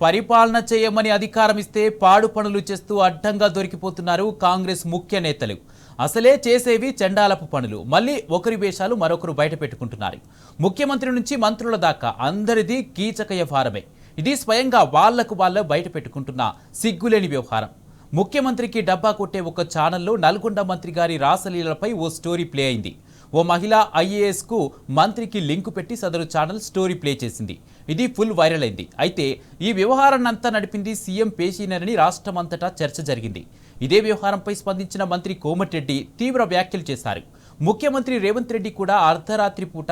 పరిపాలన చేయమని అధికారం ఇస్తే పాడు పనులు చేస్తూ అడ్డంగా దొరికిపోతున్నారు కాంగ్రెస్ ముఖ్య నేతలు. అసలే చేసేవి చండాలపు పనులు, మళ్ళీ ఒకరి వేషాలు మరొకరు బయట పెట్టుకుంటున్నారు. ముఖ్యమంత్రి నుంచి మంత్రుల దాకా అందరిది కీచక వ్యవహారమే. ఇది స్వయంగా వాళ్లకు వాళ్ళే బయట పెట్టుకుంటున్న సిగ్గులేని వ్యవహారం. ముఖ్యమంత్రికి డబ్బా కొట్టే ఒక ఛానల్లో నల్గొండ మంత్రి గారి రాసలీలపై ఓ స్టోరీ ప్లే అయింది. ఓ మహిళ IAS కు మంత్రికి లింకు పెట్టి సదరు ఛానల్ స్టోరీ ప్లే చేసింది. ఇది ఫుల్ వైరల్ అయింది. అయితే ఈ వ్యవహారాన్నంతా నడిపింది సీఎం పేషీనేనని రాష్ట్రమంతటా చర్చ జరిగింది. ఇదే వ్యవహారంపై స్పందించిన మంత్రి కోమటిరెడ్డి తీవ్ర వ్యాఖ్యలు చేశారు. ముఖ్యమంత్రి రేవంత్ రెడ్డి కూడా అర్ధరాత్రి పూట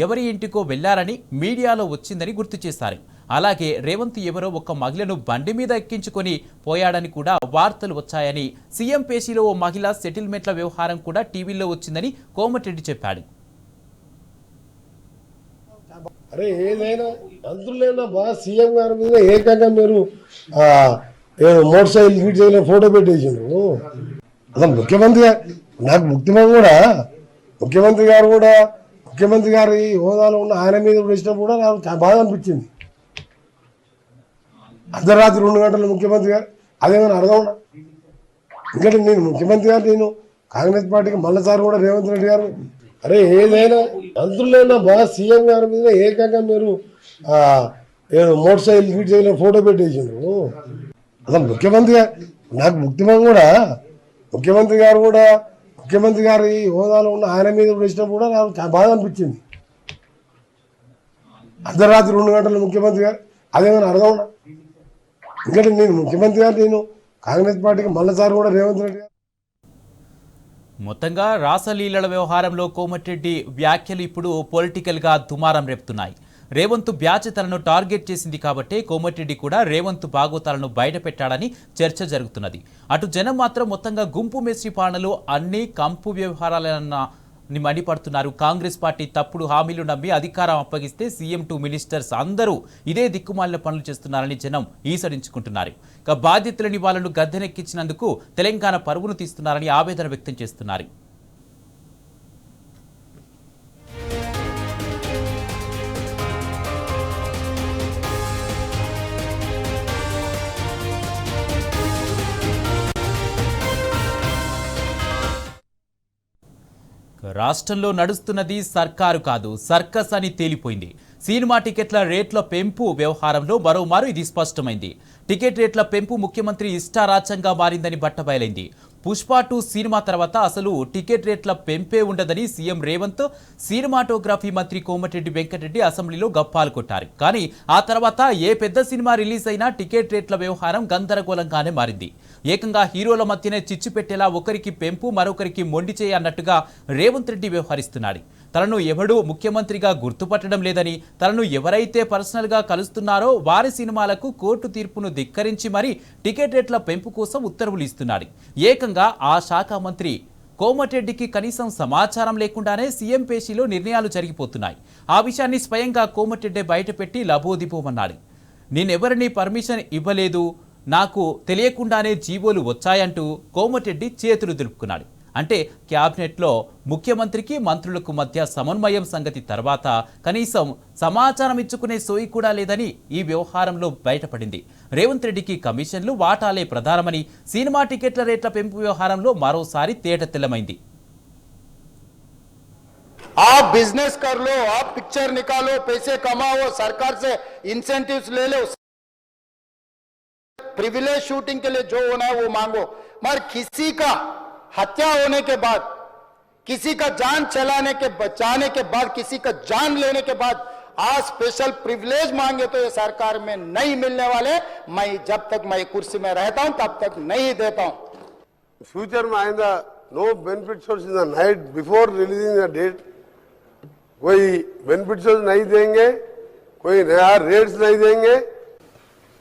ఎవరి ఇంటికో వెళ్లారని మీడియాలో వచ్చిందని గుర్తు చేశారు. అలాగే రేవంత్ ఎవరో ఒక మహిళను బండి మీద ఎక్కించుకొని పోయాడని కూడా వార్తలు వచ్చాయని, సీఎం పేషీలో ఓ మహిళ సెటిల్మెంట్ల వ్యవహారం కూడా టీవీలో వచ్చిందని కోమటిరెడ్డి చెప్పాడు. అరే ఏదైనా మంత్రులైనా బాగా సీఎం గారి మీద ఏకంగా మీరు మోటార్ సైకిల్ ఫోటో పెట్టేసిండ్రు. అసలు ముఖ్యమంత్రి గారి హోదాలో ఉన్న ఆయన మీద వచ్చినప్పుడు కూడా నాకు చాలా బాధ అనిపించింది. అర్ధరాత్రి 2 గంటలు ముఖ్యమంత్రి గారు అదేమైనా అర్థం ఉన్నా? ఎందుకంటే నేను ముఖ్యమంత్రి గారు, నేను కాంగ్రెస్ పార్టీకి మళ్ళీసారి కూడా రేవంత్ రెడ్డి గారు. అరే ఏదైనా మంత్రులైనా బాగా సీఎం గారి మీద ఏకంగా మీరు మోటార్ సైకిల్ ఫోటో పెట్టేసిండ్రు. అసలు ముఖ్యమంత్రి గారి హోదాలో ఉన్న ఆయన మీద వచ్చినప్పుడు కూడా నాకు చాలా బాధ అనిపించింది. అర్ధరాత్రి 2 గంటలు ముఖ్యమంత్రి గారు అదేమైనా అర్థం ఉన్నా? ఎందుకంటే నేను ముఖ్యమంత్రి గారు, నేను కాంగ్రెస్ పార్టీకి మళ్ళీసారి కూడా రేవంత్ రెడ్డి గారు. మొత్తంగా రాసలీలల వ్యవహారంలో కోమటిరెడ్డి వ్యాఖ్యలు ఇప్పుడు పొలిటికల్గా దుమారం రేపుతున్నాయి. రేవంత్ బ్యాచ్ తనను టార్గెట్ చేసింది కాబట్టి కోమటిరెడ్డి కూడా రేవంత్ బాగోతాలను బయట పెట్టాడని చర్చ జరుగుతున్నది. అటు జనం మాత్రం మొత్తంగా గుంపు మేస్త్రి పాలనలో అన్ని కంపు వ్యవహారాలన్న మండిపడుతున్నారు. కాంగ్రెస్ పార్టీ తప్పుడు హామీలు నమ్మి అధికారం అప్పగిస్తే సీఎం టు మినిస్టర్స్ అందరూ ఇదే దిక్కుమాలిన పనులు చేస్తున్నారని జనం ఈసడించుకుంటున్నారు. ఇక బాధ్యతలని వాళ్ళను గద్దెనెక్కించినందుకు తెలంగాణ పరువును తీస్తున్నారని ఆవేదన వ్యక్తం చేస్తున్నారు. రాష్ట్రంలో నడుస్తున్నది సర్కారు కాదు, సర్కస్ అని తేలిపోయింది. సినిమా టికెట్ల రేట్ల పెంపు వ్యవహారంలో మరోమారు ఇది స్పష్టమైంది. టికెట్ రేట్ల పెంపు ముఖ్యమంత్రి ఇష్టారాజ్యంగా మారిందని బట్టబయలైంది. పుష్ప 2 సినిమా తర్వాత అసలు టికెట్ రేట్ల పెంపే ఉండదని సీఎం రేవంత్, సినిమాటోగ్రఫీ మంత్రి కోమటిరెడ్డి వెంకటరెడ్డి అసెంబ్లీలో గప్పాలు కొట్టారు. కానీ ఆ తర్వాత ఏ పెద్ద సినిమా రిలీజ్ అయినా టికెట్ రేట్ల వ్యవహారం గందరగోళంగానే మారింది. ఏకంగా హీరోల మధ్యనే చిచ్చు పెట్టేలా ఒకరికి పెంపు మరొకరికి మొండి చేయ అన్నట్టుగా రేవంత్ రెడ్డి వ్యవహరిస్తున్నాడు. తనను ఎవడూ ముఖ్యమంత్రిగా గుర్తుపట్టడం లేదని, తనను ఎవరైతే పర్సనల్గా కలుస్తున్నారో వారి సినిమాలకు కోర్టు తీర్పును ధిక్కరించి మరీ టికెట్ రేట్ల పెంపు కోసం ఉత్తర్వులు ఇస్తున్నాడు. ఏకంగా ఆ శాఖ మంత్రి కోమటిరెడ్డికి కనీసం సమాచారం లేకుండానే సీఎం పేషీలో నిర్ణయాలు జరిగిపోతున్నాయి. ఆ విషయాన్ని స్వయంగా కోమటిరెడ్డి బయటపెట్టి లబోదిబోమన్నాడు. నేనెవరిని పర్మిషన్ ఇవ్వలేదు, నాకు తెలియకుండానే జీవోలు వచ్చాయంటూ కోమటిరెడ్డి చేతులు దులుపుకున్నాడు. అంటే క్యాబినెట్లో ముఖ్యమంత్రికి మంత్రులకు మధ్య సమన్వయం సంగతి తర్వాత కనీసం సమాచారం ఇచ్చుకునే సోయి కూడా లేదని ఈ వ్యవహారంలో బయటపడింది. రేవంత్ రెడ్డికి కమిషన్లు వాటాలే ప్రధానమని సినిమా టికెట్ల రేట్ల పెంపు వ్యవహారంలో మరోసారి తేట తెల్లమైంది. आप बिजनेस कर लो, आप पिक्चर निकालो, पैसे कमाओ, सरकार से इंसेंटिव्स ले लो, प्रिविलेज शूटिंग के लिए जो होना है वो मांगो, मगर किसी का हत्या होने के बाद, किसी का जान बचाने के बाद, किसी का जान लेने के बाद आज स्पेशल प्रिविलेज मांगे तो ये सरकार में नहीं मिलने वाले। मैं जब तक मैं कुर्सी में रहता हूं तब तक नहीं देता हूं। फ्यूचर में आएगा no benefit source in the night before releasing the date, कोई बेनिफिट सोर्स नहीं देंगे, कोई नया रेट्स नहीं देंगे.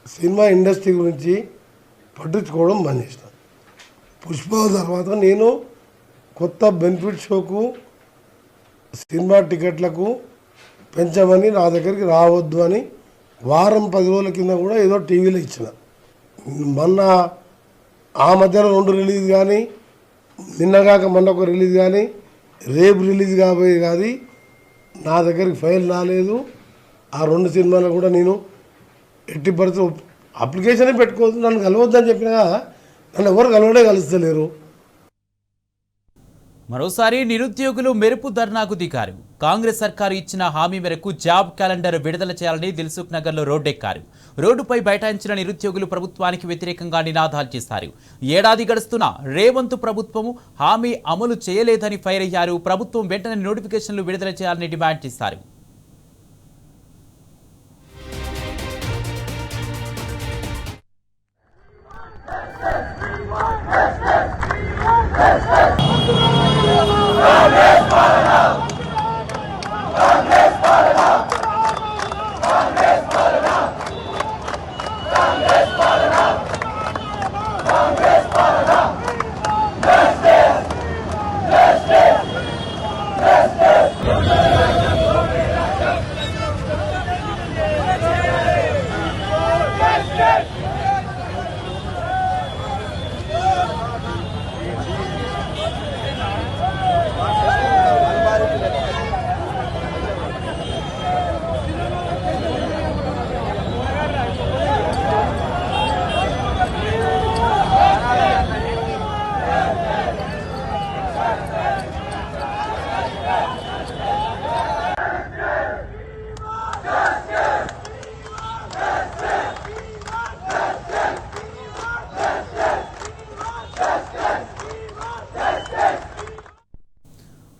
సినిమా ఇండస్ట్రీ గురించి పట్టించుకోవడం బంద్ చేసిన. పుష్ప తర్వాత నేను కొత్త బెనిఫిట్ షోకు సినిమా టికెట్లకు పెంచమని నా దగ్గరికి రావద్దు అని వారం 10 రోజుల కింద కూడా ఏదో టీవీలో ఇచ్చిన. మొన్న ఆ మధ్యలో 2 రిలీజ్ కానీ, నిన్నగాక మొన్న ఒక రిలీజ్ కానీ, రేపు రిలీజ్ కాబోయే కానీ నా దగ్గరికి ఫైల్ రాలేదు. ఆ 2 సినిమాలు కూడా నేను ఎట్టి పరిస్థితులు అప్లికేషన్ పెట్టుకోవద్దు, నన్ను కలవద్దని చెప్పినా నన్ను ఎవరు కలవడే కలుస్తలేరు. మరోసారి నిరుద్యోగులు మెరుపు ధర్నాకు దిగారు. కాంగ్రెస్ సర్కారు ఇచ్చిన హామీ మేరకు జాబ్ క్యాలెండర్ విడుదల చేయాలని దిల్సుఖ్ నగర్లో రోడ్డెక్కారు. రోడ్డుపై బైఠాయించిన నిరుద్యోగులు ప్రభుత్వానికి వ్యతిరేకంగా నినాదాలు చేశారు. ఏడాది గడుస్తున్నా రేవంత్ ప్రభుత్వం హామీ అమలు చేయలేదని ఫైర్ అయ్యారు. ప్రభుత్వం వెంటనే నోటిఫికేషన్లు విడుదల చేయాలని డిమాండ్ చేశారు.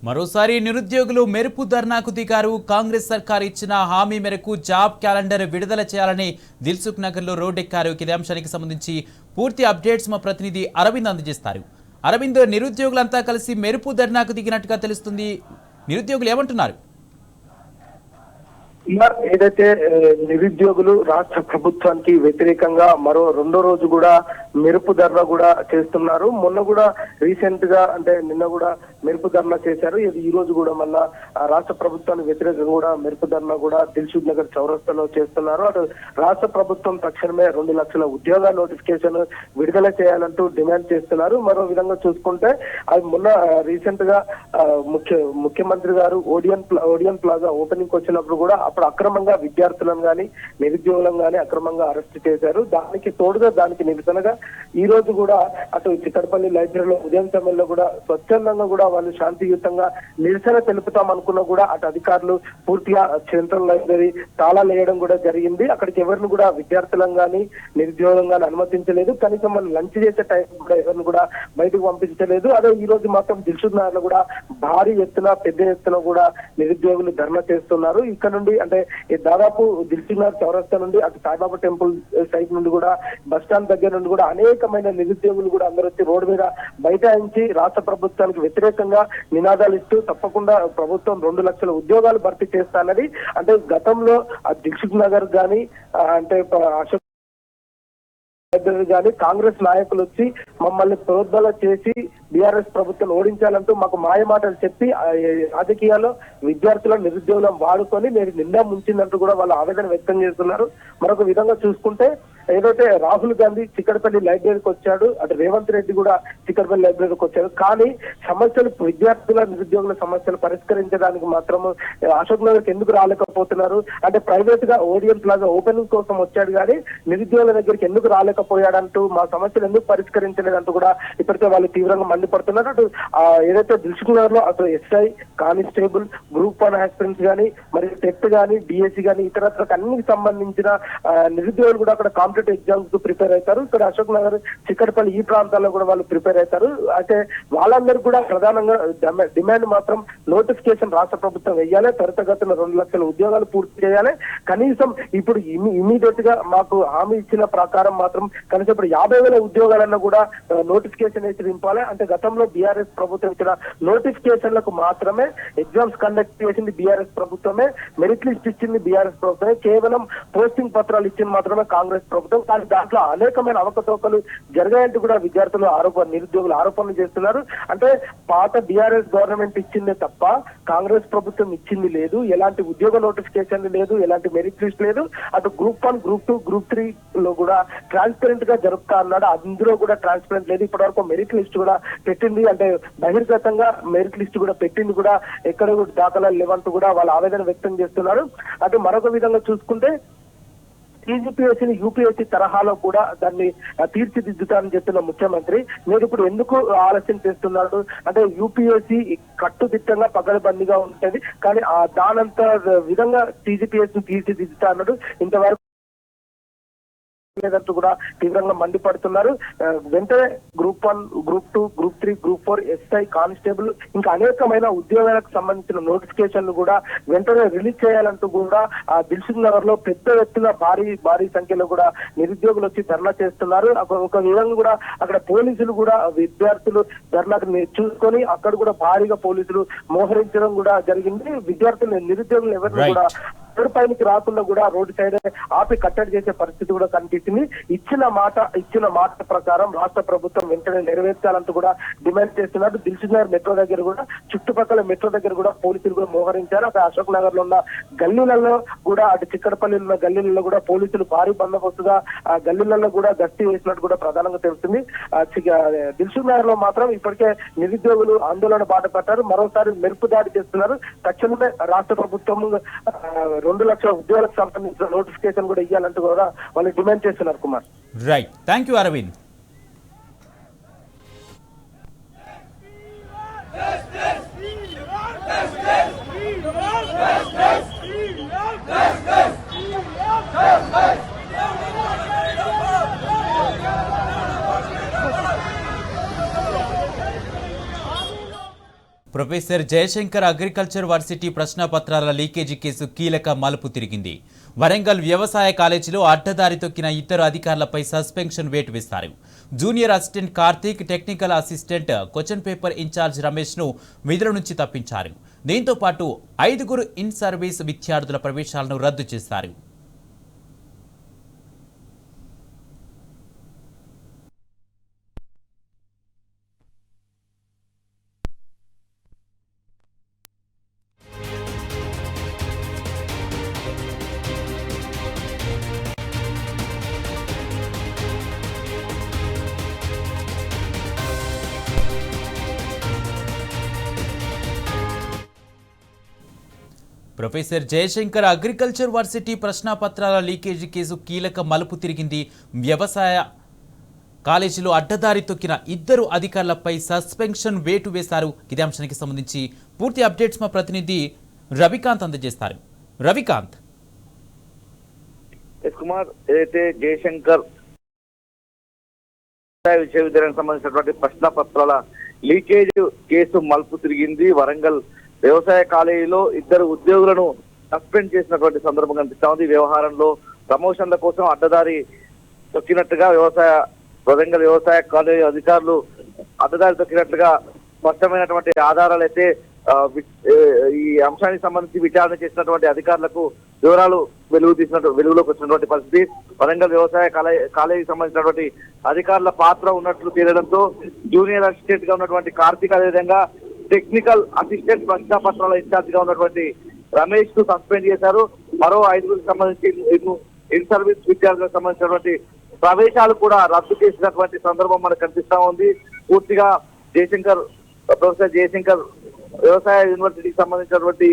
మరోసారి నిరుద్యోగులు మెరుపు ధర్నాకు దిగారు. కాంగ్రెస్ సర్కారు ఇచ్చిన హామీ మేరకు జాబ్ క్యాలెండర్ విడుదల చేయాలని దిల్సుఖ్ నగర్లో రోడ్డెక్కారు. ఇదే అంశానికి సంబంధించి పూర్తి అప్డేట్స్ మా ప్రతినిధి అరవింద్ అందజేస్తారు. అరవింద్, నిరుద్యోగులంతా కలిసి మెరుపు ధర్నాకు దిగినట్టుగా తెలుస్తుంది. నిరుద్యోగులు ఏమంటున్నారు? ఏదైతే నిరుద్యోగులు రాష్ట్ర ప్రభుత్వానికి వ్యతిరేకంగా మరో రెండో రోజు కూడా మెరుపు ధర్నా కూడా చేస్తున్నారు. మొన్న కూడా రీసెంట్ గా అంటే నిన్న కూడా మెరుపు ధర్నా చేశారు. ఈ రోజు కూడా మళ్ళా రాష్ట్ర ప్రభుత్వానికి వ్యతిరేకంగా కూడా మెరుపు ధర్నా కూడా దిల్సుఖ్ నగర్ చౌరస్తాలో చేస్తున్నారు. అటు రాష్ట్ర ప్రభుత్వం తక్షణమే 2 లక్షల ఉద్యోగాల నోటిఫికేషన్ విడుదల చేయాలంటూ డిమాండ్ చేస్తున్నారు. మరో విధంగా చూసుకుంటే అది మొన్న రీసెంట్ గా ముఖ్యమంత్రి గారు ఓడియన్ ప్లాజా ఓపెనింగ్ వచ్చినప్పుడు కూడా అప్పుడు అక్రమంగా విద్యార్థులను గాని నిరుద్యోగులను గాని అక్రమంగా అరెస్ట్ చేశారు. దానికి తోడుగా దానికి నిరసనగా ఈ రోజు కూడా అటు చిక్కడపల్లి లైబ్రరీలో ఉదయం సమయంలో కూడా స్వచ్ఛందంగా కూడా వాళ్ళు శాంతియుతంగా నిరసన తెలుపుతాం అనుకున్నా కూడా అటు అధికారులు పూర్తిగా సెంట్రల్ లైబ్రరీ తాళాలు వేయడం కూడా జరిగింది. అక్కడికి ఎవరిని కూడా విద్యార్థులను గాని నిరుద్యోగులను గాని అనుమతించలేదు. కనీసం వాళ్ళు లంచ్ చేసే టైం కూడా ఎవరిని కూడా బయటకు పంపించలేదు. అదే ఈ రోజు మాత్రం దిల్సుఖ్ నగర్ లో కూడా భారీ ఎత్తున పెద్ద ఎత్తున కూడా నిరుద్యోగులు ధర్నా చేస్తున్నారు. ఇక్కడ నుండి అంటే దాదాపు దిల్సుఖ్ నగర్ చౌరస్తా నుండి అటు సాయిబాబా టెంపుల్ సైట్ నుండి కూడా బస్ స్టాండ్ దగ్గర నుండి కూడా అనేకమైన నిరుద్యోగులు కూడా అందరూ వచ్చి రోడ్డు మీద బైఠాయించి రాష్ట్ర ప్రభుత్వానికి వ్యతిరేకంగా నినాదాలు ఇస్తూ తప్పకుండా ప్రభుత్వం 2 లక్షల ఉద్యోగాలు భర్తీ చేస్తానని అంటే గతంలో దిల్సుఖ్ నగర్ గాని అంటే అశోక్ కానీ కాంగ్రెస్ నాయకులు వచ్చి మమ్మల్ని ప్రోద్బల చేసి బీఆర్ఎస్ ప్రభుత్వం ఓడించాలంటూ మాకు మాయమాటలు చెప్పి రాజకీయాల్లో విద్యార్థులను నిరుద్యోగులను వాడుకొని నేను నిండా ముంచిందంటూ కూడా వాళ్ళు ఆవేదన వ్యక్తం చేస్తున్నారు. మరొక విధంగా చూసుకుంటే ఏదైతే రాహుల్ గాంధీ చిక్కడపల్లి లైబ్రరీకి వచ్చాడు, అటు రేవంత్ రెడ్డి కూడా చిక్కడపల్లి లైబ్రరీకి వచ్చాడు. కానీ సమస్యలు విద్యార్థుల నిరుద్యోగుల సమస్యలు పరిష్కరించడానికి మాత్రం అశోక్ నగర్కి ఎందుకు రాలేకపోతున్నారు? అంటే ప్రైవేట్ గా ఓడియన్ ప్లాజా ఓపెనింగ్ కోసం వచ్చాడు కానీ నిరుద్యోగుల దగ్గరికి ఎందుకు రాలేకపోయాడంటూ మా సమస్యలు ఎందుకు పరిష్కరించలేదంటూ కూడా ఇప్పటికే వాళ్ళు తీవ్రంగా మండిపడుతున్నారు. అటు ఏదైతే దిల్సుఖ్ నగర్ లో అటు ఎస్ఐ కానిస్టేబుల్ గ్రూప్ 1 ఆస్పిరెంట్స్ కానీ మరి టెట్ కానీ డిఎస్సి కానీ ఇతరత్రకు అన్నికి సంబంధించిన నిరుద్యోగులు కూడా అక్కడ కాంపిటేటివ్ ఎగ్జామ్స్ కు ప్రిపేర్ అవుతారు. ఇక్కడ అశోక్ నగర్ చిక్కడపల్లి ఈ ప్రాంతాల్లో కూడా వాళ్ళు ప్రిపేర్ అవుతారు. అయితే వాళ్ళందరూ కూడా ప్రధానంగా డిమాండ్ మాత్రం నోటిఫికేషన్ రాష్ట్ర ప్రభుత్వం వేయాలి, త్వరితగతిన 2 లక్షల ఉద్యోగాలు పూర్తి చేయాలి. కనీసం ఇప్పుడు ఇమీడియట్ గా మాకు హామీ ఇచ్చిన ప్రకారం మాత్రం కనీసం ఇప్పుడు 50,000 ఉద్యోగాలన్నా కూడా నోటిఫికేషన్ వేసి నింపాలి. అంటే గతంలో బీఆర్ఎస్ ప్రభుత్వం ఇచ్చిన నోటిఫికేషన్లకు మాత్రమే ఎగ్జామ్స్ కండక్ట్ చేసింది బీఆర్ఎస్ ప్రభుత్వమే, మెరిట్ లిస్ట్ ఇచ్చింది బీఆర్ఎస్ ప్రభుత్వమే, కేవలం పోస్టింగ్ పత్రాలు ఇచ్చింది మాత్రమే కాంగ్రెస్ ప్రభుత్వం. కానీ దాంట్లో అనేకమైన అవకతవకలు జరిగాయంటూ కూడా విద్యార్థులు నిరుద్యోగులు ఆరోపణలు చేస్తున్నారు. అంటే పాత బీఆర్ఎస్ గవర్నమెంట్ ఇచ్చిందే తప్ప కాంగ్రెస్ ప్రభుత్వం ఇచ్చింది లేదు, ఎలాంటి ఉద్యోగ నోటిఫికేషన్ లేదు, ఎలాంటి మెరిట్ లిస్ట్ లేదు. అటు గ్రూప్ 1 గ్రూప్ 2 గ్రూప్ 3 లో కూడా ట్రాన్స్పరెంట్ గా జరుపుతా అన్నాడు, అందులో కూడా ట్రాన్స్పరెంట్ లేదు. ఇప్పటి వరకు మెరిట్ లిస్ట్ కూడా పెట్టింది అంటే బహిర్గతంగా మెరిట్ లిస్ట్ కూడా పెట్టింది కూడా ఎక్కడ దాఖలాలు లేవంటూ కూడా వాళ్ళు ఆవేదన వ్యక్తం చేస్తున్నారు. అటు మరొక విధంగా చూసుకుంటే టీజీపీఎస్సీని యూపీఎస్సీ తరహాలో కూడా దాన్ని తీర్చిదిద్దుతానని చెప్పిన ముఖ్యమంత్రి మీరు ఇప్పుడు ఎందుకు ఆలస్యం చేస్తున్నాడు అంటే యూపీఎస్సీ కట్టుదిట్టంగా పగడబందీగా ఉంటుంది కానీ దానంత విధంగా టీజీపీఎస్సీ తీర్చిదిద్దుతా అన్నాడు ఇంతవరకు లేదంటూ కూడా తీవ్రంగా మండిపడుతున్నారు. వెంటనే group 1, group 2, group 3, group 4, SI, constable ఇంకా అనేకమైన ఉద్యోగాలకు సంబంధించిన నోటిఫికేషన్లు కూడా వెంటనే రిలీజ్ చేయాలంటూ కూడా దిల్సుఖ్ నగర్ లో పెద్ద ఎత్తున భారీ సంఖ్యలో కూడా నిరుద్యోగులు వచ్చి ధర్నా చేస్తున్నారు. ఒక విధంగా కూడా అక్కడ పోలీసులు కూడా విద్యార్థులు ధర్నాకు చూసుకొని అక్కడ కూడా భారీగా పోలీసులు మోహరించడం కూడా జరిగింది. విద్యార్థులు నిరుద్యోగులు ఎవరిని కూడా రోడ్డు పైనకి రాకుండా కూడా రోడ్డు సైడ్ ఆపి కట్టడి చేసే పరిస్థితి కూడా కనిపించింది. ఇచ్చిన మాట ప్రకారం రాష్ట్ర ప్రభుత్వం వెంటనే నెరవేర్చాలంటూ కూడా డిమాండ్ చేస్తున్నారు. దిల్సుఖ్ నగర్ మెట్రో దగ్గర కూడా చుట్టుపక్కల మెట్రో దగ్గర కూడా పోలీసులు కూడా మోహరించారు. అక్కడ అశోక్ నగర్ లో ఉన్న గల్లీలలో కూడా అటు చిక్కడపల్లి ఉన్న గల్లీలలో కూడా పోలీసులు భారీ బందోబస్తుగా ఆ గల్లీలలో కూడా గస్తీ వేసినట్టు కూడా ప్రధానంగా తెలుస్తుంది. దిల్సుఖ్ నగర్ లో మాత్రం ఇప్పటికే నిరుద్యోగులు ఆందోళన బాట పట్టారు. మరోసారి మెరుపు దాడి చేస్తున్నారు. తక్షణమే రాష్ట్ర ప్రభుత్వం 2 లక్షల ఉద్యోగాలకు సంబంధించిన నోటిఫికేషన్ కూడా ఇవ్వాలంటూ కూడా వాళ్ళు డిమాండ్ చేస్తున్నారు. Kumar right, thank you Aravind. Professor Jayashankar agriculture varsity ప్రశ్నపత్రాల లీకేజీ కేసు కీలక మలుపు తిరిగింది. వరంగల్ వ్యవసాయ కాలేజీలో అడ్డదారి తొక్కిన ఇద్దరు అధికారులపై సస్పెన్షన్ వేటు వేశారు. Junior assistant Karthik, technical assistant question paper incharge Ramesh ను విధుల నుంచి తప్పించారు. దీంతో పాటు 5 ఇన్ సర్వీస్ విద్యార్థుల ప్రవేశాలను రద్దు చేశారు. ప్రొఫెసర్ జయశంకర్ అగ్రికల్చర్ వర్సిటీ ప్రశ్నపత్రాల లీకేజీ కేసు కీలక మలుపు తిరిగింది. వ్యవసాయ కాలేజీలో అడ్డదారి తొక్కిన 2 అధికారులపై సస్పెన్షన్ వేటు వేశారు. ఇదే అంశానికి సంబంధించి పూర్తి అప్డేట్స్ మా ప్రతినిధి రవికాంత్ అందజేస్తారు. రవికాంత్. కుమార్, ఏదైతే జయశంకర్ విశ్వవిద్యాలయానికి సంబంధించినటువంటి ప్రశ్నపత్రాల లీకేజ్ కేసు మలుపు తిరిగింది. వరంగల్ వ్యవసాయ కాలేజీలో 2 ఉద్యోగులను సస్పెండ్ చేసినటువంటి సందర్భం కనిపిస్తా ఉంది. వ్యవహారంలో ప్రమోషన్ల కోసం అడ్డదారి తొక్కినట్టుగా వరంగల్ వ్యవసాయ కాలేజీ అధికారులు అడ్డదారి తొక్కినట్లుగా స్పష్టమైనటువంటి ఆధారాలు అయితే ఈ అంశానికి సంబంధించి విచారణ చేసినటువంటి అధికారులకు వివరాలు వెలుగులోకి వచ్చినటువంటి పరిస్థితి. వరంగల్ వ్యవసాయ కాలేజీకి సంబంధించినటువంటి అధికారుల పాత్ర ఉన్నట్లు తేలడంతో జూనియర్ అసిస్టెంట్ గా ఉన్నటువంటి కార్తీక్, అదేవిధంగా టెక్నికల్ అసిస్టెంట్ ప్రశ్నపత్రాల ఇన్ఛార్జ్ గా ఉన్నటువంటి రమేష్ కు సస్పెండ్ చేశారు. మరో 5 సంబంధించి ఇన్ సర్వీస్ విద్యార్థులకు సంబంధించినటువంటి ప్రవేశాలు కూడా రద్దు చేసినటువంటి సందర్భం మనకు కనిపిస్తా ఉంది. పూర్తిగా ప్రొఫెసర్ జయశంకర్ వ్యవసాయ యూనివర్సిటీకి సంబంధించినటువంటి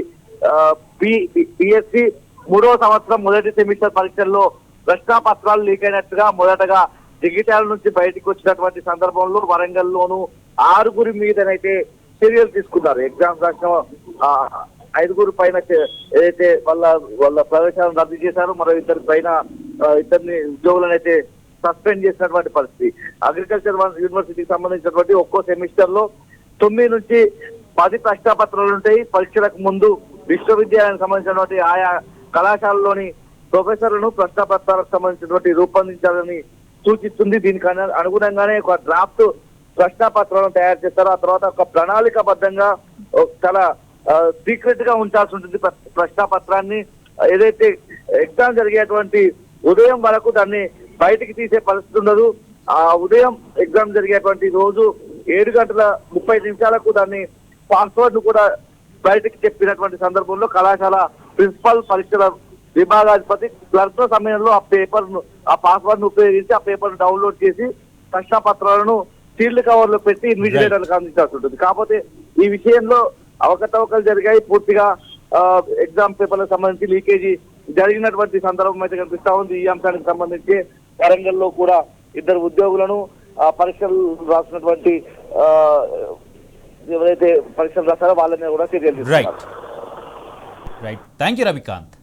పిఎస్సి 3వ సంవత్సరం మొదటి సెమిస్టర్ పరీక్షల్లో ప్రశ్నపత్రాలు లీక్ అయినట్టుగా మొదటగా జగిత్యాల నుంచి బయటకు వచ్చినటువంటి సందర్భంలో వరంగల్లోనూ 6 మీదనైతే చర్యలు తీసుకున్నారు. ఎగ్జామ్స్ రాసిన 5 పైన ఏదైతే వాళ్ళ ప్రవేశాలను రద్దు చేశారో మరో 2 పైన 2 ఉద్యోగులను అయితే సస్పెండ్ చేసినటువంటి పరిస్థితి. అగ్రికల్చర్ యూనివర్సిటీకి సంబంధించినటువంటి ఒక్కో సెమిస్టర్ లో 9 నుంచి 10 ప్రశ్నపత్రాలు ఉంటాయి. పరీక్షలకు ముందు విశ్వవిద్యాలయానికి సంబంధించినటువంటి ఆయా కళాశాలలోని ప్రొఫెసర్లను ప్రశ్నపత్రాలకు సంబంధించినటువంటి రూపొందించాలని సూచిస్తుంది. దీనికి అనుగుణంగానే ఒక డ్రాఫ్ట్ ప్రశ్నపత్రాలను తయారు చేస్తారు. ఆ తర్వాత ఒక ప్రణాళికబద్ధంగా చాలా సీక్రెట్ గా ఉంచాల్సి ఉంటుంది ప్రశ్నపత్రాన్ని. ఏదైతే ఎగ్జామ్ జరిగేటువంటి ఉదయం వరకు దాన్ని బయటికి తీసే పరిస్థితి ఉండదు. ఆ ఉదయం ఎగ్జామ్ జరిగేటువంటి రోజు 7:30 దాన్ని పాస్వర్డ్ ను కూడా బయటికి చెప్పినటువంటి సందర్భంలో కళాశాల ప్రిన్సిపల్ పరీక్షల విభాగాధిపతి క్లర్క్ సమయంలో ఆ పాస్వర్డ్ ను ఉపయోగించి ఆ పేపర్ ను డౌన్లోడ్ చేసి ప్రశ్నపత్రాలను సీల్డ్ కవర్ లో పెట్టి ఇన్విజిలేటర్లకు అందించాల్సి ఉంటుంది. కాకపోతే ఈ విషయంలో అవకతవకలు జరిగాయి. పూర్తిగా ఎగ్జామ్ పేపర్లకు సంబంధించి లీకేజీ జరిగినటువంటి సందర్భం అయితే కనిపిస్తా ఉంది. ఈ అంశానికి సంబంధించి వరంగల్లో కూడా ఇద్దరు ఉద్యోగులను పరీక్షలు రాసినటువంటి ఎవరైతే పరీక్షలు రాస్తారో వాళ్ళ మీద కూడా చర్యలు తీసుకున్నారు. Right thank you Ravikanth.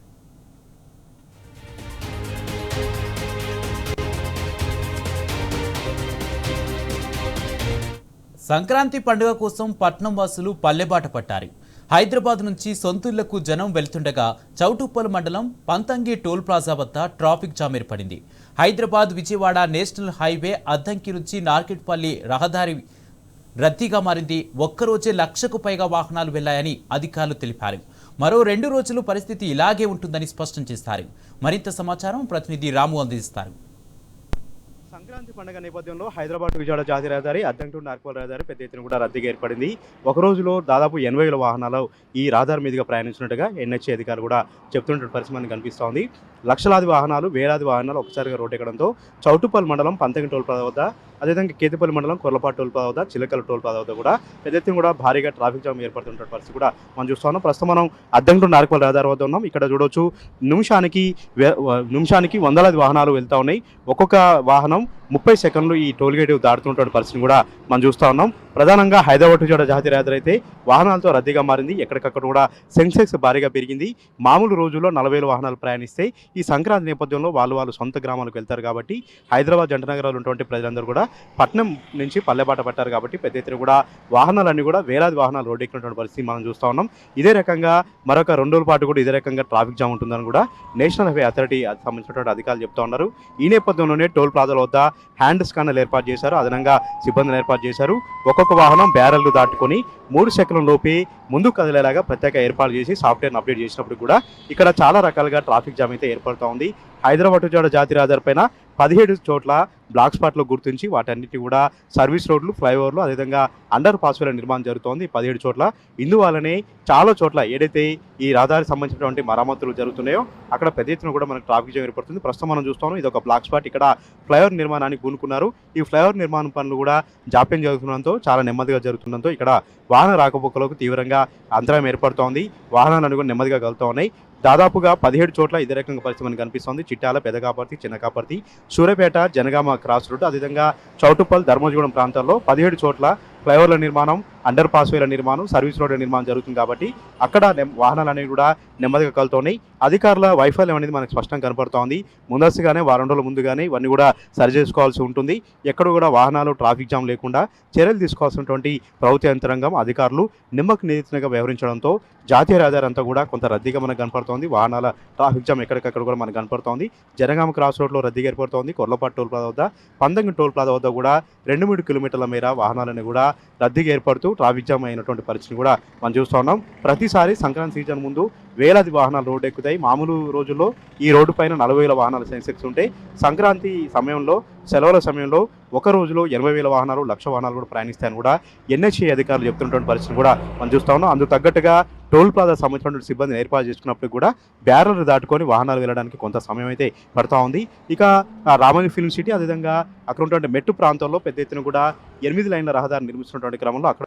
Sankranti పండుగ కోసం పట్నం వాసులు పల్లెబాట పట్టారు. హైదరాబాద్ నుంచి సొంతూళ్లకు జనం వెళ్తుండగా చౌటుప్పల్ మండలం పంతంగి టోల్ ప్లాజా వద్ద ట్రాఫిక్ జామ్ ఏర్పడింది. హైదరాబాద్ విజయవాడ నేషనల్ హైవే అద్దంకి నుంచి నార్కెట్పల్లి రహదారి రద్దీగా మారింది. ఒక్కరోజే 1,00,000కు పైగా వాహనాలు వెళ్లాయని అధికారులు తెలిపారు. మరో 2 రోజులు పరిస్థితి ఇలాగే ఉంటుందని స్పష్టం చేశారు. మరింత సమాచారం ప్రతినిధి రాము అందిస్తారు. సంక్రాంతి పండుగ నేపథ్యంలో హైదరాబాద్ విజయవాడ జాతీయ రహదారి అద్దంకి టు నార్కల్ రహదారి పెద్ద ఎత్తున కూడా రద్దీగా ఏర్పడింది. ఒక రోజులో దాదాపు 80,000 వాహనాలు ఈ రహదారి మీదుగా ప్రయాణించినట్టుగా ఎన్హెచ్ఏ అధికారులు కూడా చెప్తున్నటువంటి పరిస్థితి మనకు కనిపిస్తోంది. లక్షలాది వాహనాలు, వేలాది వాహనాలు ఒకసారిగా రోడ్డు ఎక్కడంతో చౌటుప్పల్ మండలం పంతంగి టోల్ ప్లాజా వద్ద, అదేవిధంగా కేతిపల్లి మండలం కొర్లపాటు టోల్ ప్లాజా వద్ద, చిలకల టోల్ ప్లాజా వద్ద కూడా పెద్ద ఎత్తున కూడా భారీగా ట్రాఫిక్ జామ్ ఏర్పడుతున్న పరిస్థితి కూడా మనం చూస్తున్నాం. ప్రస్తుతం మనం అద్దంకి టు నార్కల్ రహదారి వద్ద ఉన్నాం. ఇక్కడ చూడొచ్చు నిమిషానికి వందలాది వాహనాలు వెళ్తా ఉన్నాయి. ఒక్కొక్క వాహనం 30 సెకండ్లు ఈ టోల్ గేట్ దాటుతున్న పరిస్థితిని కూడా మనం చూస్తూ ఉన్నాం. ప్రధానంగా హైదరాబాద్ విజయవాడ జాతీయ రహదారి అయితే వాహనాలతో రద్దీగా మారింది. ఎక్కడికక్కడ కూడా సెన్సెక్స్ భారీగా పెరిగింది. మామూలు రోజుల్లో 40,000 వాహనాలు ప్రయాణిస్తే ఈ సంక్రాంతి నేపథ్యంలో వాళ్ళు సొంత గ్రామాలకు వెళ్తారు కాబట్టి హైదరాబాద్ జంట నగరాలు ఉన్నటువంటి ప్రజలందరూ కూడా పట్నం నుంచి పల్లెబాట పట్టారు కాబట్టి పెద్ద ఎత్తున కూడా వాహనాలన్నీ కూడా వేలాది వాహనాలు రోడ్డు ఎక్కినటువంటి పరిస్థితి మనం చూస్తూ ఉన్నాం. ఇదే రకంగా మరొక 2 రోజుల పాటు కూడా ఇదే రకంగా ట్రాఫిక్ జామ్ ఉంటుందని కూడా నేషనల్ హైవే అథారిటీ సంబంధించినటువంటి అధికారులు చెప్తా ఉన్నారు. ఈ నేపథ్యంలోనే టోల్ ప్లాజాల వద్ద హ్యాండ్ స్కానర్లు ఏర్పాటు చేశారు, అదనంగా సిబ్బందిని ఏర్పాటు చేశారు. ఒక్కొక్క వాహనం బ్యారెల్లు దాటుకొని 3 సెకండ్ల లోపే ముందుకు కదిలేలాగా ప్రత్యేక ఏర్పాటు చేసి సాఫ్ట్వేర్ని అప్డేట్ చేసినప్పుడు కూడా ఇక్కడ చాలా రకాలుగా ట్రాఫిక్ జామ్ అయితే ఏర్పడుతూ ఉంది. హైదరాబాద్ విజయవాడ జాతీయ రహదారి పైన 17 చోట్ల బ్లాక్ స్పాట్లో గుర్తించి వాటన్నిటి కూడా సర్వీస్ రోడ్లు, ఫ్లైఓవర్లు, అదేవిధంగా అండర్ పాస్వేల నిర్మాణం జరుగుతోంది 17 చోట్ల. ఇందువల్లనే చాలా చోట్ల ఏదైతే ఈ రహదారికి సంబంధించినటువంటి మరమ్మతులు జరుగుతున్నాయో అక్కడ పెద్ద ఎత్తున కూడా మనకు ట్రాఫిక్ జామ్ ఏర్పడుతుంది. ప్రస్తుతం మనం చూస్తాం ఇది ఒక బ్లాక్ స్పాట్. ఇక్కడ ఫ్లైఓవర్ నిర్మాణానికి పూనుకున్నారు. ఈ ఫ్లైఓవర్ నిర్మాణ పనులు కూడా జాప్యం జరుగుతుండడంతో, చాలా నెమ్మదిగా జరుగుతుండడంతో ఇక్కడ వాహన రాకపోకలకు తీవ్రంగా అంతరాయం ఏర్పడుతోంది. వాహనాలను కూడా నెమ్మదిగా కలుగుతూ ఉన్నాయి. దాదాపుగా 17 చోట్ల ఇదే రకంగా పరిస్థితి మనకు కనిపిస్తోంది. చిట్యాల, పెదకాపర్తి, చిన్నకాపర్తి, సూర్యాపేట, జనగామ క్రాస్ రోడ్, అదేవిధంగా చౌటుప్పల్, ధర్మజగూడెం ప్రాంతాల్లో 17 చోట్ల ఫ్లైఓవర్ల నిర్మాణం, అండర్ పాస్వేల నిర్మాణం, సర్వీస్ రోడ్ల నిర్మాణం జరుగుతుంది కాబట్టి అక్కడ వాహనాలు అనేవి కూడా నెమ్మదిగా కలుగుతున్నాయి. అధికారుల వైఫల్యం అనేది మనకు స్పష్టంగా కనపడుతోంది. ముందస్తుగానే 2 రోజుల ముందుగానే ఇవన్నీ కూడా సరి చేసుకోవాల్సి ఉంటుంది. ఎక్కడ కూడా వాహనాలు ట్రాఫిక్ జామ్ లేకుండా చర్యలు తీసుకోవాల్సినటువంటి ప్రభుత్వ యంత్రాంగం, అధికారులు నిమ్మకు నీతిగా వ్యవహరించడంతో జాతీయ రహదారి అంతా కూడా కొంత రద్దీగా మనకు కనపడుతోంది. వాహనాల ట్రాఫిక్ జామ్ ఎక్కడికక్కడ కూడా మనకు కనపడుతోంది. జనగామ క్రాస్ రోడ్లో రద్దీగా ఏర్పడుతోంది. కొర్లపాటు టోల్ ప్లాజా వద్ద, పంతంగి టోల్ ప్లాజా వద్ద కూడా 2-3 కిలోమీటర్ల మేర వాహనాలను కూడా రద్దీగా ఏర్పడుతూ ట్రాఫిక్ జామ్ అయినటువంటి పరిస్థితిని కూడా మనం చూస్తూ ఉన్నాం. ప్రతిసారి సంక్రాంతి సీజన్ ముందు వేలాది వాహనాలు రోడ్డు ఎక్కుతాయి. మామూలు రోజుల్లో ఈ రోడ్డు పైన 40,000 వాహనాలు సెన్సెక్స్ ఉంటాయి. సంక్రాంతి సమయంలో, సెలవుల సమయంలో ఒక రోజులో 80,000 వాహనాలు, 1,00,000 వాహనాలు కూడా ప్రయాణిస్తాయని కూడా ఎన్హెచ్ఏ అధికారులు చెప్తున్నటువంటి పరిస్థితిని కూడా మనం చూస్తూ ఉన్నాం. అందుకు తగ్గట్టుగా టోల్ ప్లాజా సంబంధించినటువంటి సిబ్బందిని ఏర్పాటు చేసుకున్నప్పుడు కూడా బ్యారర్లు దాటుకొని వాహనాలు వెళ్ళడానికి కొంత సమయం అయితే పడుతూ ఉంది. ఇక రామోజీ ఫిల్మ్ సిటీ, అదేవిధంగా అక్కడ ఉన్నటువంటి మెట్టు ప్రాంతంలో పెద్ద ఎత్తున కూడా 8 లైన్ల రహదారి నిర్మిస్తున్నటువంటి క్రమంలో అక్కడ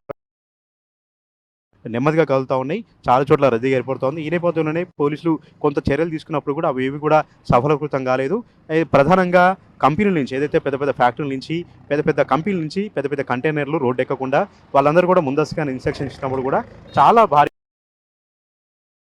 నెమ్మదిగా కలుగుతూ ఉన్నాయి. చాలా చోట్ల రద్దీగా ఏర్పడుతోంది. ఈ నేపథ్యంలోనే పోలీసులు కొంత చర్యలు తీసుకున్నప్పుడు కూడా అవి ఏవి కూడా సఫలీకృతం కాలేదు. ప్రధానంగా కంపెనీల నుంచి, ఏదైతే పెద్ద పెద్ద ఫ్యాక్టరీల నుంచి, పెద్ద పెద్ద కంపెనీల నుంచి పెద్ద పెద్ద కంటైనర్లు రోడ్డు ఎక్కకుండా వాళ్ళందరూ కూడా ముందస్తుగా ఇన్స్ట్రక్షన్ ఇచ్చినప్పుడు కూడా చాలా భారీ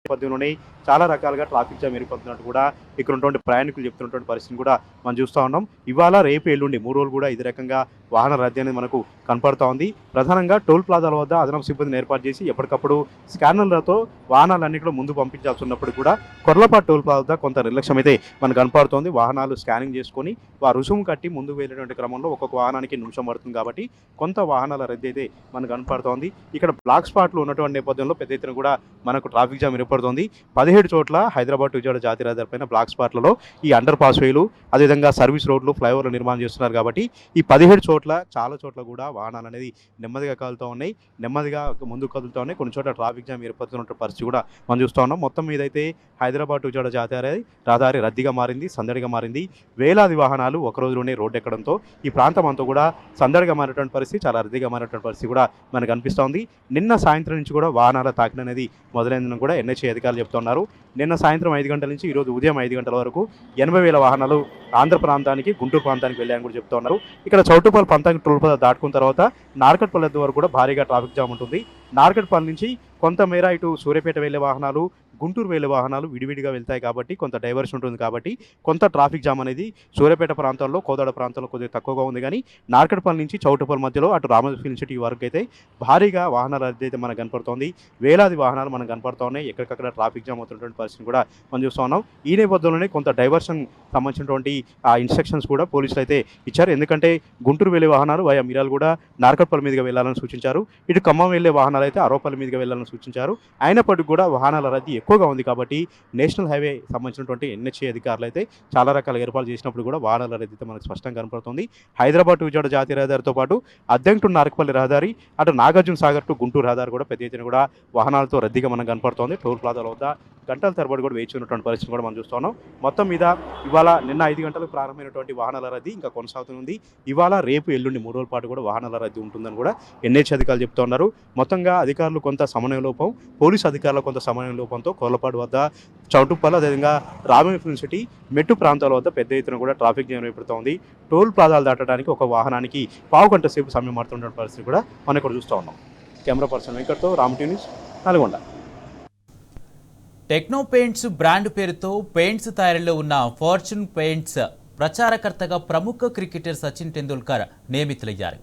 నేపథ్యంలోనే చాలా రకాలుగా ట్రాఫిక్ జామ్ ఏర్పడుతున్నట్టు కూడా ఇక్కడ ఉన్నటువంటి ప్రయాణికులు చెప్తున్నటువంటి పరిస్థితిని కూడా మనం చూస్తూ ఉన్నాం. ఇవాళ, రేపు, ఎల్లుండి 3 రోజులు కూడా ఇదే రకంగా వాహన రద్దీ అనేది మనకు కనపడుతూ ఉంది. ప్రధానంగా టోల్ ప్లాజాల వద్ద అదనపు సిబ్బందిని ఏర్పాటు చేసి ఎప్పటికప్పుడు స్కానర్లతో వాహనాలన్నీ కూడా ముందు పంపించాల్సి ఉన్నప్పుడు కూడా కొర్లపాటు టోల్ ప్లాజా వద్ద కొంత నిర్లక్ష్యం అయితే మనకు కనపడుతోంది. వాహనాలు స్కానింగ్ చేసుకొని రుసుము కట్టి ముందుకు వెళ్ళేటువంటి క్రమంలో ఒక్కొక్క వాహనానికి నిమిషం పడుతుంది కాబట్టి కొంత వాహనాల రద్దీ అయితే మనకు కనపడుతోంది. ఇక్కడ బ్లాక్ స్పాట్లు ఉన్నటువంటి నేపథ్యంలో పెద్ద ఎత్తున కూడా మనకు ట్రాఫిక్ జామ్ ఏర్పడుతోంది. 17 చోట్ల హైదరాబాద్ విజయవాడ జాతీయ రహదారి పైన బ్లాక్ స్పాట్లలో ఈ అండర్ పాస్ వేలు, అదేవిధంగా సర్వీస్ రోడ్లు, ఫ్లైఓవర్లు నిర్మాణం చేస్తున్నారు కాబట్టి ఈ 17 చోట్ల చాలా చోట్ల కూడా వాహనాలు అనేది నెమ్మదిగా కదులుతూ ఉన్నాయి, నెమ్మదిగా ముందుకు కదులుతూ ఉన్నాయి. కొన్ని చోట్ల ట్రాఫిక్ జామ్ ఏర్పడుతున్న పరిస్థితి కూడా మనం చూస్తూ ఉన్నాం. మొత్తం మీద అయితే హైదరాబాద్ విజయవాడ జాతీయ రహదారి రద్దీగా మారింది, సందడిగా మారింది. వేలాది వాహనాలు ఒక రోజులోనే రోడ్డు ఎక్కడంతో ఈ ప్రాంతం అంతా కూడా సందడిగా మారినటువంటి పరిస్థితి, చాలా రద్దీగా మారినటువంటి పరిస్థితి కూడా మనకు అనిపిస్తోంది. నిన్న సాయంత్రం నుంచి కూడా వాహనాల తాకిడి అనేది మొదలైందని కూడా ఎన్హెచ్ఏ అధికారులు చెప్తున్నారు. నిన్న సాయంత్రం 5 గంటల నుంచి ఈరోజు ఉదయం 5 గంటల వరకు 80,000 వాహనాలు ఆంధ్ర ప్రాంతానికి, గుంటూరు ప్రాంతానికి వెళ్ళాయని కూడా చెప్తా ఉన్నారు. ఇక్కడ చౌటుపల్లి పంతాంగి టోల్ ప్లాజా దాటుకున్న తర్వాత నార్కట్పల్లి వరకు కూడా భారీగా ట్రాఫిక్ జామ్ ఉంటుంది. నార్కట్పల్లి నుంచి కొంతమేర ఇటు సూర్యాపేట వెళ్ళే వాహనాలు, గుంటూరు వెళ్ళే వాహనాలు విడివిడిగా వెళ్తాయి కాబట్టి కొంత డైవర్షన్ ఉంటుంది కాబట్టి కొంత ట్రాఫిక్ జామ్ అనేది సూర్యాపేట ప్రాంతాల్లో, కోదాడ ప్రాంతంలో కొద్దిగా తక్కువగా ఉంది. కానీ నార్కట్పల్లి నుంచి చౌటుపల్లి మధ్యలో అటు రామోజీ ఫిల్మ్ సిటీ వరకు అయితే భారీగా వాహనాల రద్దీ అయితే మనకు కనపడుతోంది. వేలాది వాహనాలు మనకు కనపడుతూ ఉన్నాయి. ఎక్కడికక్కడ ట్రాఫిక్ జామ్ అవుతున్నటువంటి పరిస్థితిని కూడా మనం చూస్తూ ఉన్నాం. ఈ నేపథ్యంలోనే కొంత డైవర్షన్ సంబంధించినటువంటి ఇన్స్ట్రక్షన్స్ కూడా పోలీసులు అయితే ఇచ్చారు. ఎందుకంటే గుంటూరు వెళ్ళే వాహనాలు వయా మిర్యాలగూడ, నార్కట్పల్లి మీదుగా వెళ్ళాలని సూచించారు. ఇటు ఖమ్మం వెళ్ళే వాహనాలు అయితే అరవపల్లి మీదుగా వెళ్ళాలని సూచించారు. అయినప్పటికీ కూడా వాహనాల రద్దీ ఎక్కువగా ఉంది కాబట్టి నేషనల్ హైవే సంబంధించినటువంటి NHA అధికారులు అయితే చాలా రకాల ఏర్పాట్లు చేసినప్పుడు కూడా వాహనాల రద్దీ అయితే మనకు స్పష్టంగా కనపడుతుంది. హైదరాబాద్ టు విజయవాడ జాతీయ రహదారితో పాటు అద్దెంకి టు నార్కట్పల్లి రహదారి, అటు నాగార్జున సాగర్ టు గుంటూరు రహదారి కూడా పెద్ద ఎత్తున కూడా వాహనాలతో రద్దీగా మనకు కనపడుతోంది. టోల్ ప్లాజాల వద్ద గంటల తరబడి కూడా వేచి ఉన్నటువంటి పరిస్థితి కూడా మనం చూస్తున్నాం. మొత్తం మీద ఇవాళ నిన్న 5 గంటలకు ప్రారంభమైనటువంటి వాహనాల రద్దీ ఇంకా కొనసాగుతుంది. ఇవాళ రేపు ఎల్లుండి 3 రోజుల పాటు కూడా వాహనాల రద్దీ ఉంటుందని కూడా NHA అధికారులు చెప్తా ఉన్నారు. మొత్తంగా అధికారులు కొంత సమన్వయ లోపం, పోలీసు అధికారుల కొంత సమన్వయ లోపంతో కోర్లపాడు వద్ద, చౌటుప్పల్, అదేవిధంగా రామోజీ ఫిల్మ్ సిటీ, మెట్టు ప్రాంతాల వద్ద పెద్ద ఎత్తున కూడా ట్రాఫిక్ జామ్ ఏర్పడుతోంది. టోల్ ప్లాజాలు దాటడానికి ఒక వాహనానికి పావు గంట సేపు సమయం పడుతున్న పరిస్థితి కూడా మనం ఇక్కడ చూస్తూ ఉన్నాం. కెమెరా పర్సన్ వెంకట్తో రామటీ news, Nalgonda. Techno paints brand పేరుతో పెయింట్స్ తయారీలో ఉన్న ఫార్చ్యూన్ పెయింట్స్ ప్రచారకర్తగా ప్రముఖ క్రికెటర్ సచిన్ టెండూల్కర్ నియమితులయ్యారు.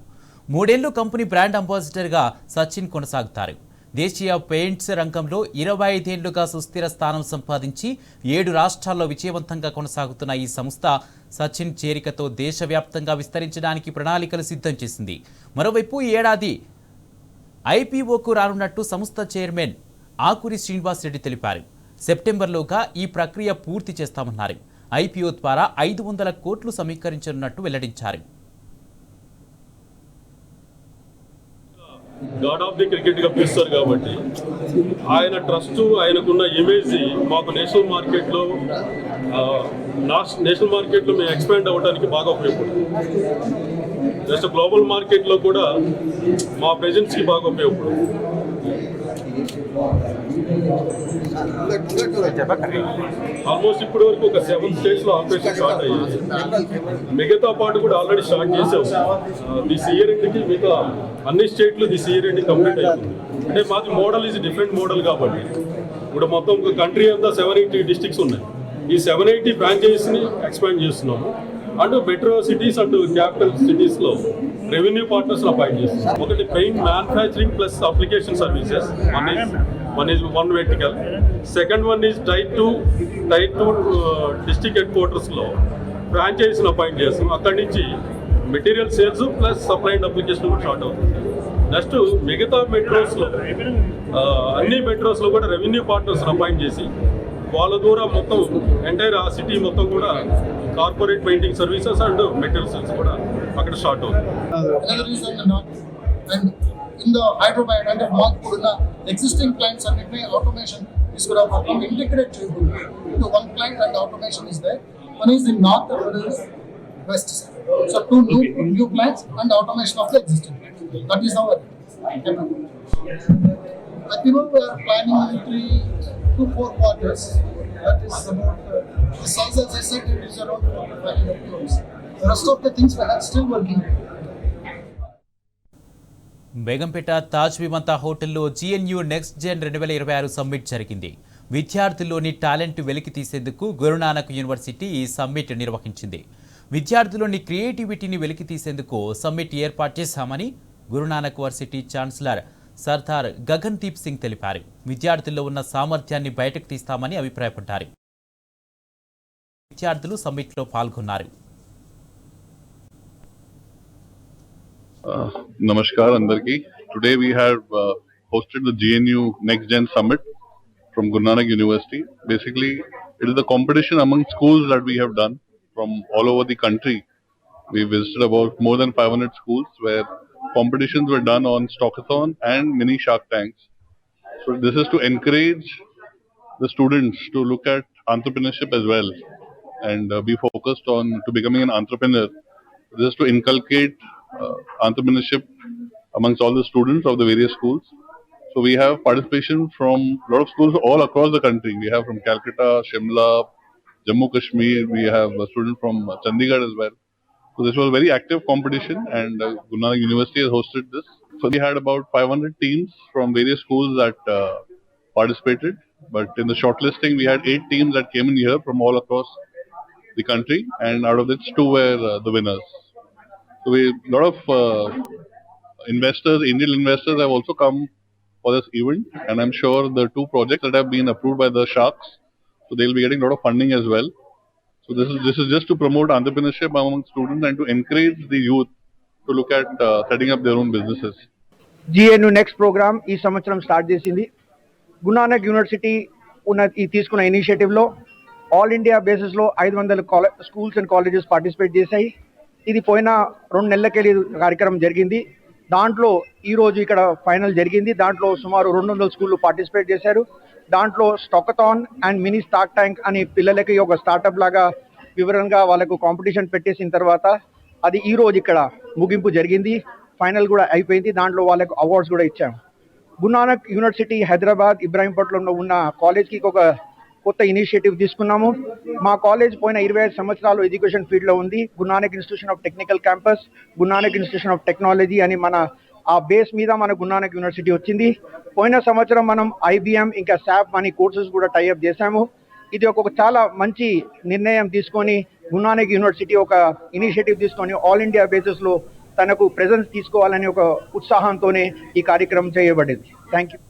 3 ఏళ్లు కంపెనీ బ్రాండ్ అంబాసిడర్గా సచిన్ కొనసాగుతారు. దేశీయ పెయింట్స్ రంగంలో 25 ఏళ్లుగా సుస్థిర స్థానం సంపాదించి 7 రాష్ట్రాల్లో విజయవంతంగా కొనసాగుతున్న ఈ సంస్థ సచిన్ చేరికతో దేశవ్యాప్తంగా విస్తరించడానికి ప్రణాళికలు సిద్ధం చేసింది. మరోవైపు ఈ ఏడాది IPOకు రానున్నట్టు సంస్థ చైర్మన్ ఆకురి శ్రీనివాస్ రెడ్డి తెలిపారు. సెప్టెంబర్లోగా ఈ ప్రక్రియ పూర్తి చేస్తామన్నారు. IPO ద్వారా 500 కోట్లు సమీకరించనున్నట్టు వెల్లడించారు. గాడ్ ఆఫ్ ది క్రికెట్ గా పిలుస్తారు కాబట్టి ఆయన ట్రస్ట్, ఆయనకున్న ఇమేజ్ మాకు నేషనల్ మార్కెట్లో మేము ఎక్స్పాండ్ అవ్వడానికి బాగా ఉపయోగపడుతుంది. జస్ట్ గ్లోబల్ మార్కెట్లో కూడా మా ప్రెజెన్స్కి బాగా ఉపయోగపడుతుంది. ఆల్మోస్ట్ ఇప్పటి వరకు ఒక 7 స్టేట్స్లో ఆపరేషన్ స్టార్ట్ అయ్యింది. మిగతా పాటు కూడా ఆల్రెడీ స్టార్ట్ చేసాం. దిస్ ఇయర్ ఎండ్కి మిగతా అన్ని స్టేట్లు దిస్ ఇయర్ ఎండ్ కంప్లీట్ అయిపోతుంది. అంటే మాది మోడల్ ఈజ్ డిఫరెంట్ మోడల్ కాబట్టి ఇప్పుడు మొత్తం కంట్రీ అంతా 780 డిస్ట్రిక్ట్స్ ఉన్నాయి. ఈ 780 ఫ్రాంచైజీస్ని ఎక్స్పాండ్ చేస్తున్నాము. And metro cities and capital సిటీస్లో రెవెన్యూ పార్ట్నర్స్లో అపాయింట్ చేస్తున్నాం. ఒకటి paint manufacturing plus application services, one vertical. Second one is tied to district headquarters లో ఫ్రాంచైజ్ అపాయింట్ చేస్తాం. అక్కడి నుంచి material sales plus supply and application కూడా స్టార్ట్ అవుతుంది. నెక్స్ట్ మిగతా మెట్రోస్లో అన్ని మెట్రోస్లో కూడా రెవెన్యూ పార్ట్నర్స్ అపాయింట్ చేసి వాళ్ళ ద్వారా మొత్తం ఎంటైర్ ఆ సిటీ మొత్తం కూడా corporate painting services and material sales కూడా అక్కడ స్టార్ట్ అవుతుంది. In the Hyderabad and the Malpurna existing clients and automation is going to become integrated into one client and automation is there. One is in north and one is west side. So 2 new clients and automation of the existing clients. That is our I think we are planning in 3 to 4 quarters. That is about the size, as I said, it is around 500 crores. The rest of the things we are still working. Begumpet Taj విమంతా హోటల్లో GNU next gen 2026 summit జరిగింది. విద్యార్థుల్లోని talent వెలికి తీసేందుకు Guru Nanak university ఈ summit నిర్వహించింది. విద్యార్థుల్లోని క్రియేటివిటీని వెలికి తీసేందుకు summit ఏర్పాటు చేశామని గురునానక్ యూనివర్సిటీ ఛాన్సలర్ సర్దార్ గగన్ దీప్ సింగ్ తెలిపారు. విద్యార్థుల్లో ఉన్న సామర్థ్యాన్ని బయటకు తీస్తామని అభిప్రాయపడ్డారు. విద్యార్థులు సమ్మిట్లో పాల్గొన్నారు. Namaskar Andarki. Today we have hosted the GNU Next Gen Summit from Guru Nanak University. Basically, it is a competition among schools that we have done from all over the country. We visited about more than 500 schools where competitions were done on Stockathon and mini Shark Tanks. So this is to encourage the students to look at entrepreneurship as well and be focused on to becoming an entrepreneur. This is to inculcate entrepreneurship amongst all the students of the various schools. So So we have participation from a lot of schools all across the country. We have from Calcutta, Shimla, Jammu Kashmir. We have a student from Chandigarh as well. So this was a very active competition, and Guru Nanak University has hosted this. So we had about 500 teams from various schools that participated. But in the shortlisting, we had 8 teams that came in here from all across the country, and out of which 2 were the winners. So a lot of investors, Indian investors, have also come for this event, and I'm sure the 2 projects that have been approved by the Sharks, so they'll be getting a lot of funding as well. So this is just to promote entrepreneurship among students and to encourage the youth to look at setting up their own businesses. GNU next programme ఈ సంవత్సరం start చేసింది. Guru Nanak university ఈ తీసుకున్న ఇనిషియేటివ్లో all India బేసిస్లో 500 schools and colleges participate చేశాయి. ఇది పోయిన 2 నెలలకెళ్ళి కార్యక్రమం జరిగింది. దాంట్లో ఈరోజు ఇక్కడ ఫైనల్ జరిగింది. దాంట్లో సుమారు 200 స్కూళ్ళు పార్టిసిపేట్ చేశారు. దాంట్లో స్టాకథాన్ అండ్ మినీ స్టాక్ ట్యాంక్ అని పిల్లలకి ఒక స్టార్టప్ లాగా వివరంగా వాళ్ళకు కాంపిటీషన్ పెట్టేసిన తర్వాత అది ఈరోజు ఇక్కడ ముగింపు జరిగింది. ఫైనల్ కూడా అయిపోయింది. దాంట్లో వాళ్ళకు అవార్డ్స్ కూడా ఇచ్చాము. గురునానక్ యూనివర్సిటీ హైదరాబాద్ ఇబ్రాహీంపట్నంలో ఉన్న కాలేజ్కి ఒక కొత్త ఇనిషియేటివ్ తీసుకున్నాము. మా కాలేజ్ పోయిన 25 సంవత్సరాలు ఎడ్యుకేషన్ ఫీల్డ్లో ఉంది. Guru Nanak institution of technical campus, Guru Nanak institution of technology అని ఆ బేస్ మీద మన గురునానక్ యూనివర్సిటీ వచ్చింది. పోయిన సంవత్సరం మనం IBM ఇంకా SAP అని కోర్సెస్ కూడా టైఅప్ చేశాము. ఇది ఒక చాలా మంచి నిర్ణయం తీసుకొని గురునానక్ యూనివర్సిటీ ఒక ఇనిషియేటివ్ తీసుకొని ఆల్ ఇండియా బేసిస్లో తనకు ప్రెజెన్స్ తీసుకోవాలని ఒక ఉత్సాహంతోనే ఈ కార్యక్రమం చేయబడింది. Thank you.